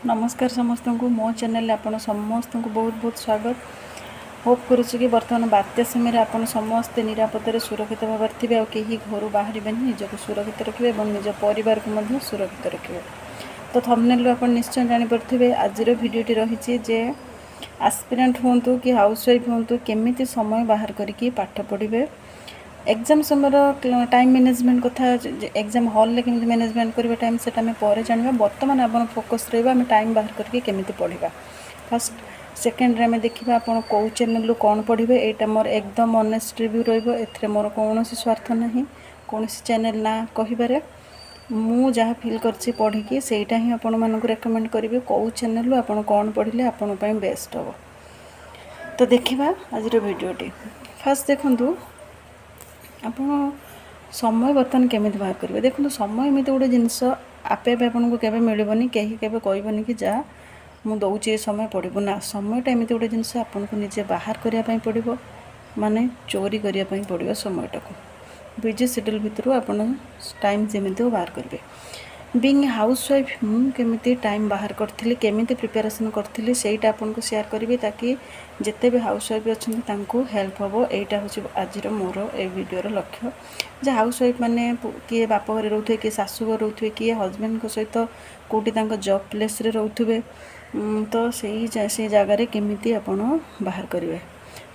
नमस्कार समस्त को मो चैनल आपण समस्त को बहुत बहुत स्वागत। होप करुच्ची कि बर्तमान बात्या समय आपन समस्ते निरापदे सुरक्षित भाव थे और कहीं घर बाहर निजक सुरक्षित रखिए और निज परिवार को सुरक्षित रखिए। तो थंबनेल आप निश्चय जानीपे आज भिडियोटी रही जे एस्पिरेंट हूँ कि हाउसवाइफ हूँ केमी समय बाहर करके पाठ पढ़े एग्जाम समय टाइम मैनेजमेंट कथा एग्जाम हॉल में केमी मैनेजमेंट करवा टाइम से पर जाना बर्तमान आप फोकस रहा टाइम बाहर करके केमी पढ़ा फर्स्ट सेकेंड आम देखा आप कौ चैनल कौन पढ़े यहाँ मोर एकदम ऑनेस्ट रिव्यू रही मोर कौन स्वार्थ ना कौन चैनल ना कह मु जहाँ फील कर पढ़ी सेटा ही आपण मानक रेकमेंड करी कौ चैनल आप कौन पढ़ले आपण बेस्ट हम। तो देखा आज भिडियोटी फास्ट देखूँ आप समय बर्तमान केमी बाहर करेंगे। देखो समय एमती गोटे जिनस आपे आपको केवे मिलबनी कहीं केवे कहबनी कि जा मु दौची समय पढ़ू ना समयटा एमती गोटे जिनस आपको निजे बाहर करने पड़ो माने चोरी करने पड़ो समयटा को बिजी शेड्यूल भितर आप टाइम जमी बाहर करेंगे। बीइंग हाउसवाइफ मुझे टाइम बाहर करी केमी प्रिपेरेसन करी सेटा आपको शेयर करी ताकि जिते भी हाउसवाइफ अच्छा हेल्प हम। यहाँ हूँ आज मोर ए वीडियोर लक्ष्य जे हाउसवाइफ मैंने किए बाप घर रोथे किए शाशु घर रोथे किए हजबैंड सहित कौटी जॉब प्लेस रोथे तो से जगार केमी आप बाहर करेंगे।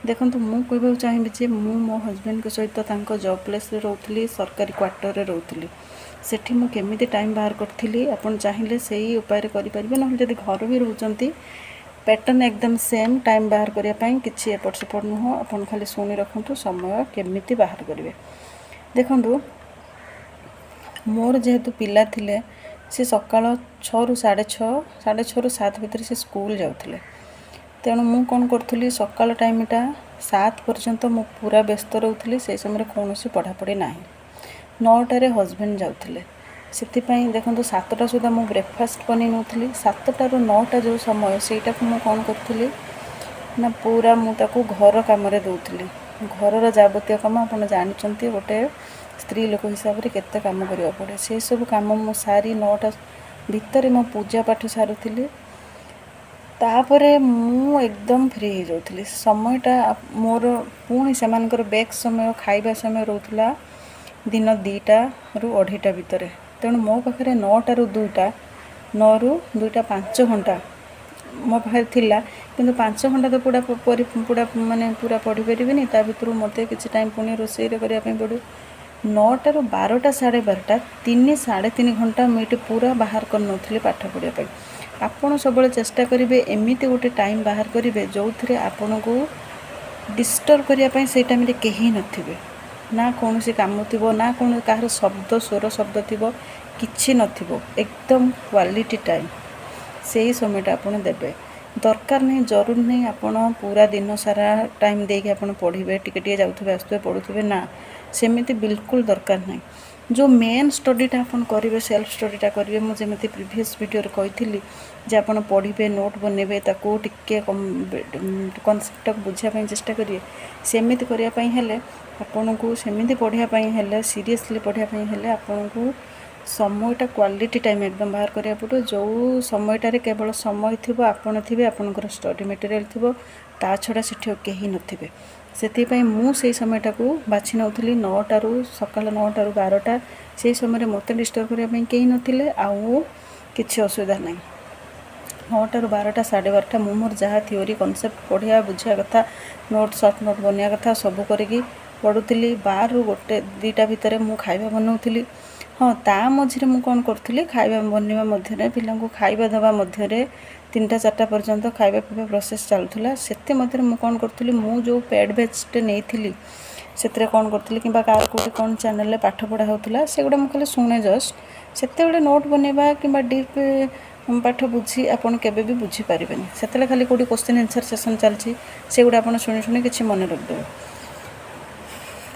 देखो मुझे कहूँ चाहिए जे मो हजबैंड सहित जॉब प्लेस रोली सरकारी क्वार्टर रोली सेठी मु केमी टाइम बाहर करी आपन चाहिए से ही उपाय करेंगे ना जब घर भी रोचंती पैटर्न एकदम सेम टाइम बाहर करने किसी एपट सेपट नुह आपन खाली शुणी रखु समय केमी बाहर करेंगे। देखु मोर जेहेतु पिला थिले से सकाल 6 ରୁ 6:30 6:30 ରୁ 7 भितर से स्कूल जाउथिले तेणु मु कौन करूँ सकाल टाइमटा 7 पर्यंत मु पूरा व्यस्त रोली से समय कौन पढ़ापढ़ी ना 9टारे हजबैंड जाउथिले से देखो 7टा सुधा मु ब्रेकफास्ट बन नौली 7टा ରୁ 9टा जो समय सेटा को मु कौन करूँ ना पूरा मुझे घर कम दूसरी घर जावतीय कम आप जानते गोटे स्त्री लोक हिसाब से केते काम करने पड़े से सब कम मु सारी 9टा भितर मो पूजा पाठ सारूली तापरे मु एकदम फ्री हो जाऊँगी समयटा मोर पुणी से बैक समय खाइबा समय रोला दिन 2टा ରୁ 2:30 भितर तेणु मो पाखे 9टा ରୁ 2ଟା 9 ରୁ 2ଟା 5 घंटा मो पाखे थिला किंतु 5 घंटा तो पूरा माने पूरा पढ़ी पारिनी ता भितर मते किसी टाइम पुणी रोषे करने पड़ो 9टा ରୁ 12ଟା 12:30 3-3.5 घंटा मुझे पूरा बाहर कर नौली पाठ पढ़ाई आपड़ सब चेष्टा करेंगे एमती गोटे टाइम बाहर करेंगे जो थे आपन को डिस्टर्ब करने से टाइम कहीं नथिबे ना कौन सी काम थी ना कौन कहार शब्द स्वर शब्द थी कि नथिबो एकदम क्वालिटी टाइम से ही समयटा आपन देबे दरकार नहीं जरूर नहीं आपन पूरा दिन सारा टाइम देके आपन पढ़े टिके जाऊे आसुए पढ़ुवे ना सेमती बिल्कुल दरकार नहीं जो मेन स्टडीटा आपन करेंगे सेल्फ स्टडीटा करेंगे मुझे प्रीवियस वीडियो कही जे आपन पढ़े नोट बनइबे ताको टिके कनसेप्ट बुझापी चेष्टा करेंगे सेमती करने आपन को सेमती पढ़ाई सीरियसली पढ़ाई आपन को समयटा क्वालिटी टाइम एकदम बाहर करा पड़ो जो समयटार केवल समय थी आपन थे आपंकर स्टडी मटेरियल थी ता छड़ा से कहीं नथिबे से मु से समयटा को बाछि नौली 9टा ରୁ सकाल 9टा ରୁ 12ଟା से समय मत डिस्टर्ब करने कहीं नथिले आउ किसी असुविधा नहीं 9टा ରୁ 12ଟା 12:30 मु मोर जहाँ थ्योरी कनसेप्ट पढ़िया बुझा कथा नोट सर्ट नोट बनवा कथा सब करी पढ़ुली 12 ରୁ 1-2ଟା भितर मु खाइबा बनौली हाँ ता मझे मुझे कौन करी खाइबा बनवा मध्य पिला खाइबा दवा मध्य 3-4टा पर्यंत खाइबा पीवा प्रोसेस चलूला से मध्य मुझे कौन करी मु जो पेड बैचटे नहीं से कौन करी कि कौटे कौन चैनल पाठ पढ़ा होता से गुड़ा मुझे शुणे जस्ट से नोट बनवा कि डीप पाठ बुझी आपड़ के भी बुझीपारे से खाली कौटे क्वेश्चन आंसर सेसन चलती से गुड़ा आप शुणी शुणी किसी मन रखिदेवे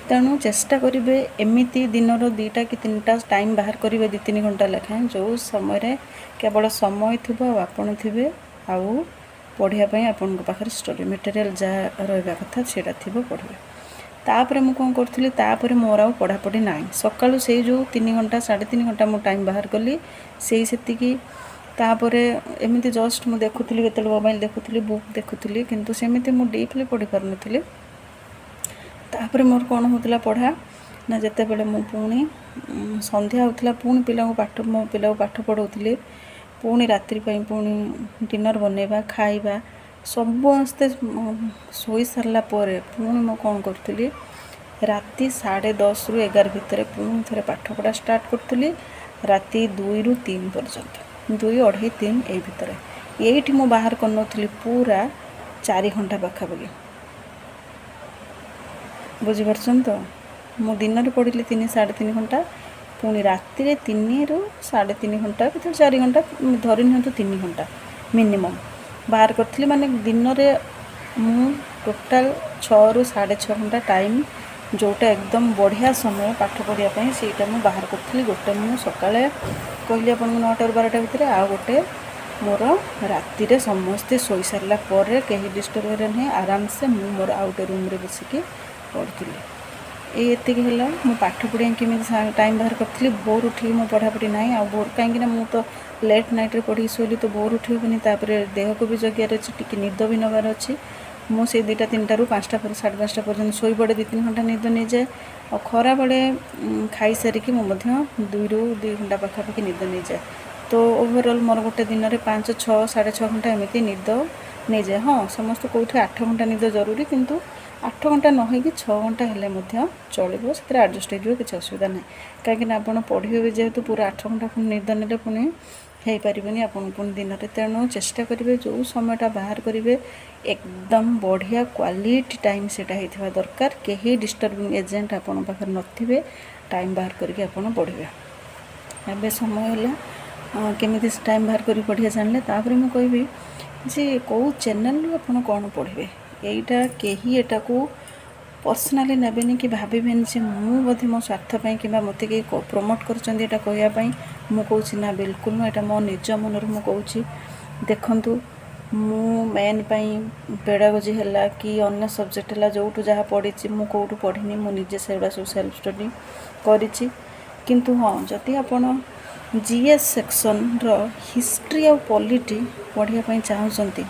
तेणु चेष्टा करेंगे एमती दिन 2टा कि 3टा टाइम बाहर करेंगे 2-3 घंटा लेखाएं जो समय केवल समय थी आपड़ थे आउ पढ़ाई आपण पाखे स्टडी मटेरियल जहाँ रहा कथा से पढ़े तापर मुझे कौन करी तापर मोर आ पढ़ापढ़ी ना सकालू से जो 3 घंटा 3.5 घंटा मु टाइम बाहर कली से तापर एमती जस्ट मुझे देखुली केत मोबाइल देखुली बुक देखुली किंतु सेमती मुझे डीपली पढ़ी पार नी तापर मोर कौन होता पढ़ा ना जिते बड़े मु पुणी संध्या होता पुणी पिला पाठ मो पिला पाठ पढ़ाऊली पुणी रात्रि पुणी डिनर बनइबा खाइबा समस्ते शोई सारा पुणी मु कौन करी राति 10:30 ରୁ 11 भितर पुणी थे पाठ पढ़ा स्टार्ट करी राति 2 ରୁ 3 पर्यंत 2, 2:30, 3 ये भितर ये मु बाहर कर पूरा 4 घंटा पाखापाखि बुझीपार तो मु दिन पढ़ी 3, 3.5 घंटा पुणी राति 3 ରୁ 3.5 घंटा कि 4 घंटा धरी नि 3 घंटा मिनिमम बाहर करी माने दिन में मु टोटाल 6 ରୁ 6.5 घंटा टाइम जोटा एकदम बढ़िया समय पाठ पढ़ापी से बाहर करी गोटे मु सकाଳେ कहली आप 9 ରୁ 12 भितर आ गोटे मोर राति समस्ते शोई सारा कहीं डिस्टर्ब नहीं आराम से मु मोर आउ गोटे रूम रे बसिकी पढ़ी ये मु पाठ पढ़िया केमी टाइम बाहर करी भोर उठी मो पढ़ापढ़ी ना आ भोर कहीं मु तो लेट नाइट रे पढ़ी शोली तो भोर उठनी देह को भी जगियार अच्छी टी निद भी नबार अच्छी मुझे 2टा 3टा ରୁ 5ଟା 5:30 पर्यंत शोई पड़े 2-3 घंटा निद नहीं जाए और खरा बेले खाई सारिकी 2 ରୁ 2 घंटा पाखापाखि निद नहीं जाए तो ओवरऑल मोर गोटे दिन में 5, 6, 6.5 घंटा एमती निद नहीं जाए। हाँ समस्त कौटे 8 घंटा निद जरूरी किंतु 8 घंटा न होगी 6 घंटा हेले चलो से एडजस्ट हो किसी असुविधा ना कहीं आप पढ़े भी जेहेतु पूरा 8 घंटा निद ने पुणी हो पारे आपन पुणी दिन में तेणु चेष्टा करेंगे जो समयटा बाहर करेंगे एकदम बढ़िया क्वालिटी टाइम सेटा होता दरकार कहीं डिस्टर्बिंग एजेंट आपन पाखे नथिबे टाइम बाहर करके आपन पढ़े एवं समय है केमी टाइम बाहर कर पढ़िया जानले तापर मुझे कहबी जे कौ चैनल आपन कौन पढ़े यहीटा कहीं एटा को पर्सनाली नेबेनि कि भावेनि जे मु बोधे मो स्वार्थपाई कि मत कहीं प्रमोट करटा कहवाई मु कहूँ ना बिल्कुल नुह एटा मो निज मनर मु कहूँ देखंतु मु मेन पाई पेडागोजी है कि अन्य सब्जेक्ट है जो जहाँ पढ़ी मु कौटू पढ़ीनी मु निजे से सब सेल्फ स्टडी करी किंतु हाँ जदि आपण जीएस सेक्शन रो हिस्ट्री और पॉलिटी पढ़ापी चाहते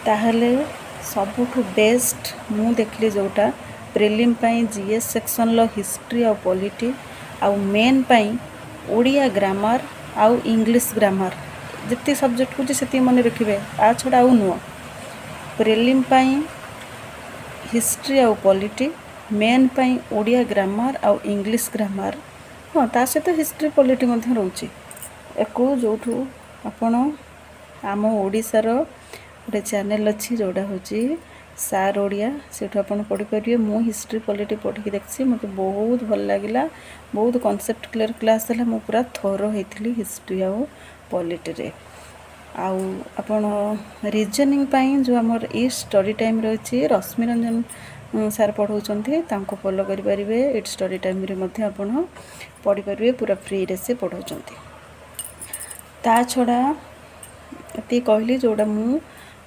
ताहले सबुठु बेस्ट मु देखली जोटा प्रिलिम पाई जीएस सेक्शन लो हिस्ट्री और पॉलिटी आउ मेन पाई ओडिया ग्रामर आउ इंग्लिश ग्रामर जिते सब्जेक्ट को से मन रखिए आ छड़ा आउ नुह प्रिलिम पाई हिस्ट्री आउ पॉलिटी मेन पाई ओडिया ग्रामर आउ इंग्लिश ग्रामर हाँ ता सहित हिस्ट्री पॉलिटी रोचे एको जो आपण आम ओडिशार गोटे चैनल अच्छी जोड़ा हूँ सार ओडिया से पढ़ी पारे मु हिस्ट्री पॉलिटी पढ़ी देखी मत बहुत भल लगे बहुत कॉन्सेप्ट क्लियर क्लास है मु पूरा थरो होती हिस्ट्री आउ पॉलिटी रे आउ आपण रीजनिंग पाई जो आमर ई स्टडी टाइम रही रश्मि रंजन सार पढ़ाऊँच फॉलो करेंगे इट स्टडी टाइम रे मध्य आपण पढ़ी पारे पूरा फ्री रे से पढ़ाऊँ ता छड़ा ये कहली जोड़ा मु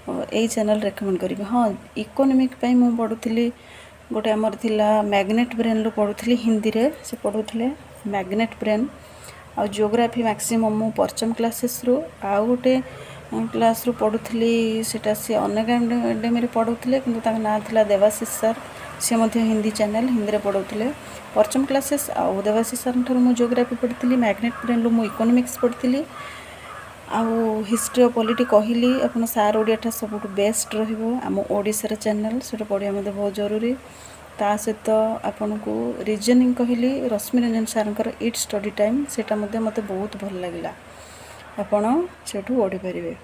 यही चैनल रेकमेंड करी हाँ इकोनॉमिक पाई मु पढ़ुली गोटे आमर थिला मैग्नेट ब्रेन रो पढ़ुली हिंदी रे से पढ़ुले मैग्नेट ब्रेन आ जियोग्राफी मैक्सिमम मु पंचम क्लासेस रो आ गोटे क्लास रू पढ़ुली सेटा सी अनेक एकेडमी पढ़ुले किंतु ताका ना थिला देवाशीष सर से मध्य हिंदी चैनल हिंदी रे पढ़ुले पंचम क्लासेस आ देवाशीष सर ठार मु जियोग्राफी पढ़ी मैग्नेट ब्रेन रो मु इकोनॉमिक्स पढ़ी आउ हिस्ट्री और पॉलिटी कहली अपन सार ओडिया सब बेस्ट रम ओडिशार चैनल से पढ़िया मत बहुत जरूरी ता सहित आपन को रीजनिंग कहली रश्मि रंजन सार इट स्टडी टाइम से मत बहुत भल लगे आपड़ से पढ़ी पारे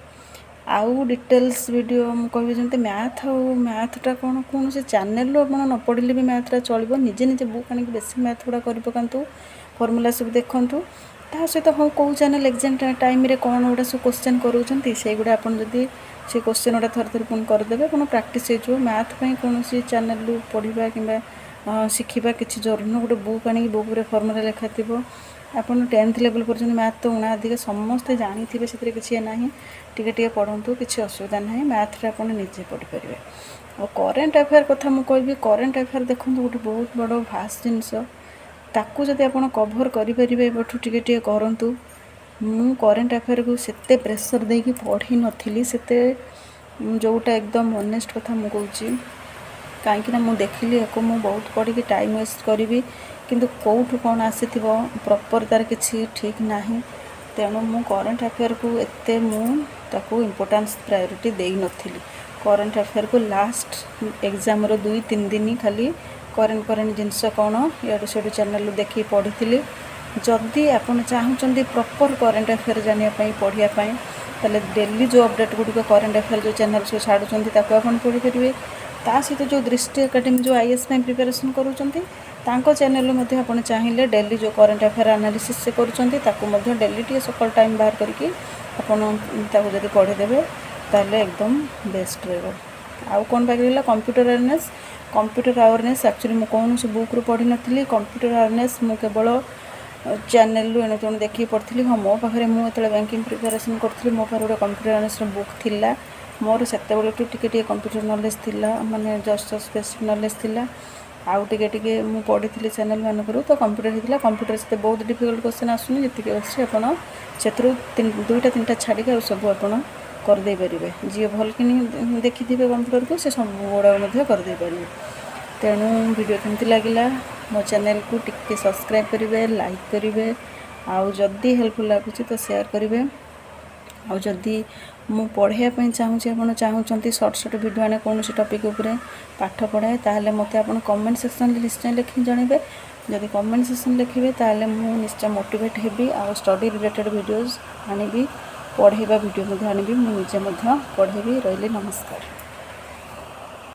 आउ डिटेल्स वीडियो मुझे जमी मैथ और मैथटा कौन कौन से चैनल आप न पढ़ले भी मैथटा चलो निजे निजे बुक आनिक बेस मैथ गुड़ा कर पकातु फर्मूला सब देखूँ ता सहित हाँ कौ चैनल एग्जाम टाइम रे कौन गुड़ा सब क्वेश्चन करों से गुड़ा आप जब से क्वेश्चन गुड़ा थर थर पुणी करदे पुणी प्राक्ट हो मैथ कौन चैनल पढ़ा कि शिखा किसी जरूर न गोटे बुक आनिक बुक रे फर्मूला लिखा थी आप 10th लेवल पर मैथ तो उणा अधिक समस्ते जानी थे से किसी ना टे पढ़ु किसी असुविधा ना मैथ आप निजे पढ़ी पारे और करेन्ट अफेयर कथा मुझे करेन्ट अफेयर देखो गोटे बहुत बड़ भास्ट जिनस ताकू जब आप कभर करेंगे टे करूँ ମୁଁ କରେଣ୍ଟ ଆଫେୟାର୍କୁ ସେତେ ପ୍ରେସର୍ ଦେଇକି ପଢ଼ି ନଥିଲି ସେତେ, ଯେଉଁଟା ଏକଦମ ଅନେଷ୍ଟ କଥା ମୁଁ କହୁଛି, କାହିଁକିନା ମୁଁ ଦେଖିଲି ୟାକୁ ମୁଁ ବହୁତ ପଢ଼ିକି ଟାଇମ୍ ୱେଷ୍ଟ କରିବି କିନ୍ତୁ କେଉଁଠୁ କ'ଣ ଆସିଥିବ ପ୍ରପର୍ ତା'ର କିଛି ଠିକ୍ ନାହିଁ। ତେଣୁ ମୁଁ କରେଣ୍ଟ ଆଫେୟାର୍କୁ ଏତେ ମୁଁ ତାକୁ ଇମ୍ପୋର୍ଟାନ୍ସ ପ୍ରାୟୋରିଟି ଦେଇନଥିଲି। କରେଣ୍ଟ ଆଫେୟାର୍କୁ ଲାଷ୍ଟ ଏକ୍ଜାମ୍ର 2-3 ଦିନ ଖାଲି କରେଣ୍ଟ ଜିନିଷ କ'ଣ ଇଆଡ଼ୁ ସିଆଡ଼ୁ ଚ୍ୟାନେଲ୍ରୁ ଦେଖିକି ପଢ଼ିଥିଲି। ଯଦି ଆପଣ ଚାହୁଁଛନ୍ତି ପ୍ରପର୍ କରେଣ୍ଟ ଆଫେୟାର୍ ଜାଣିବା ପାଇଁ ପଢ଼ିବା ପାଇଁ, ତାହେଲେ ଡେଲି ଯେଉଁ ଅପଡ଼େଟ୍ ଗୁଡ଼ିକ କରେଣ୍ଟ ଆଫେୟାର୍ ଯେଉଁ ଚ୍ୟାନେଲ୍ ସବୁ ଛାଡ଼ୁଛନ୍ତି ତାକୁ ଆପଣ ପଢ଼ିପାରିବେ। ତା ସହିତ ଯେଉଁ ଦୃଷ୍ଟି ଏକାଡେମୀ ଯେଉଁ IAS ପାଇଁ ପ୍ରିପାରେସନ୍ କରୁଛନ୍ତି ତାଙ୍କ ଚ୍ୟାନେଲ୍ରୁ ମଧ୍ୟ ଆପଣ ଚାହିଁଲେ ଡେଲି ଯେଉଁ କରେଣ୍ଟ ଆଫେୟାର୍ ଆନାଲିସିସ୍ ସେ କରୁଛନ୍ତି ତାକୁ ମଧ୍ୟ ଡେଲି ଟିକେ ସକାଳ ଟାଇମ୍ ବାହାର କରିକି ଆପଣ ତାକୁ ଯଦି ପଢ଼ିଦେବେ ତାହେଲେ ଏକଦମ ବେଷ୍ଟ ରହିବ। ଆଉ କ'ଣ ବାକି ରହିଲା କମ୍ପ୍ୟୁଟର ଆୱାରନେସ୍ ଆକ୍ଚୁଆଲି ମୁଁ କୌଣସି ବୁକ୍ରୁ ପଢ଼ିନଥିଲି। କମ୍ପ୍ୟୁଟର ଆୱାରନେସ୍ ମୁଁ କେବଳ ଚ୍ୟାନେଲ୍ରୁ ଏଣୁ ତେଣୁ ଦେଖିକି ପଢ଼ିଥିଲି। ହଁ, ମୋ ପାଖରେ ମୁଁ ଯେତେବେଳେ ବ୍ୟାଙ୍କିଂ ପ୍ରିପାରେସନ୍ କରୁଥିଲି ମୋ ପାଖରେ ଗୋଟେ କମ୍ପ୍ୟୁଟର ଆୱାରନେସ୍ର ବୁକ୍ ଥିଲା। ମୋର ସେତେବେଳଠୁ ଟିକେ କମ୍ପ୍ୟୁଟର ନଲେଜ୍ ଥିଲା, ମାନେ ଜଷ୍ଟ ବେସିକ୍ ନଲେଜ୍ ଥିଲା। ଆଉ ଟିକେ ମୁଁ ପଢ଼ିଥିଲି ଚ୍ୟାନେଲ୍ ମାନଙ୍କରୁ, ତ କମ୍ପ୍ୟୁଟର ହେଇଥିଲା। କମ୍ପ୍ୟୁଟର ସେତେ ବହୁତ ଡିଫିକଲ୍ଟ କ୍ୱେଶ୍ଚନ୍ ଆସୁନି, ଯେତିକି ଅଛି ଆପଣ ସେଥିରୁ 2-3ଟା ଛାଡ଼ିକି ଆଉ ସବୁ ଆପଣ କରିଦେଇପାରିବେ। ଯିଏ ଭଲକିନି ଦେଖିଥିବେ କମ୍ପ୍ୟୁଟରକୁ ସେ ସବୁ ଗୁଡ଼ାକ ମଧ୍ୟ କରିଦେଇପାରିବେ। ତେଣୁ ଭିଡ଼ିଓ କେମିତି ଲାଗିଲା, ମୋ ଚ୍ୟାନେଲ୍କୁ ଟିକେ ସବସ୍କ୍ରାଇବ୍ କରିବେ, ଲାଇକ୍ କରିବେ, ଆଉ ଯଦି ହେଲ୍ପଫୁଲ୍ ଲାଗୁଛି ତ ସେୟାର କରିବେ। ଆଉ ଯଦି ମୁଁ ପଢ଼ାଇବା ପାଇଁ ଚାହୁଁଛି, ଆପଣ ଚାହୁଁଛନ୍ତି ସର୍ଟ ଭିଡ଼ିଓ ଆଣେ କୌଣସି ଟପିକ୍ ଉପରେ ପାଠ ପଢ଼ାଏ, ତାହେଲେ ମୋତେ ଆପଣ କମେଣ୍ଟ ସେକ୍ସନ୍ରେ ନିଶ୍ଚୟ ଲେଖିକି ଜଣାଇବେ। ଯଦି କମେଣ୍ଟ ସେକ୍ସନ୍ ଲେଖିବେ ତାହେଲେ ମୁଁ ନିଶ୍ଚୟ ମୋଟିଭେଟ୍ ହେବି ଆଉ ଷ୍ଟଡ଼ି ରିଲେଟେଡ଼୍ ଭିଡ଼ିଓଜ୍ ଆଣିବି, ପଢ଼ାଇବା ଭିଡ଼ିଓ ମଧ୍ୟ ଆଣିବି, ମୁଁ ନିଜେ ମଧ୍ୟ ପଢ଼େଇବି। ରହିଲି, ନମସ୍କାର।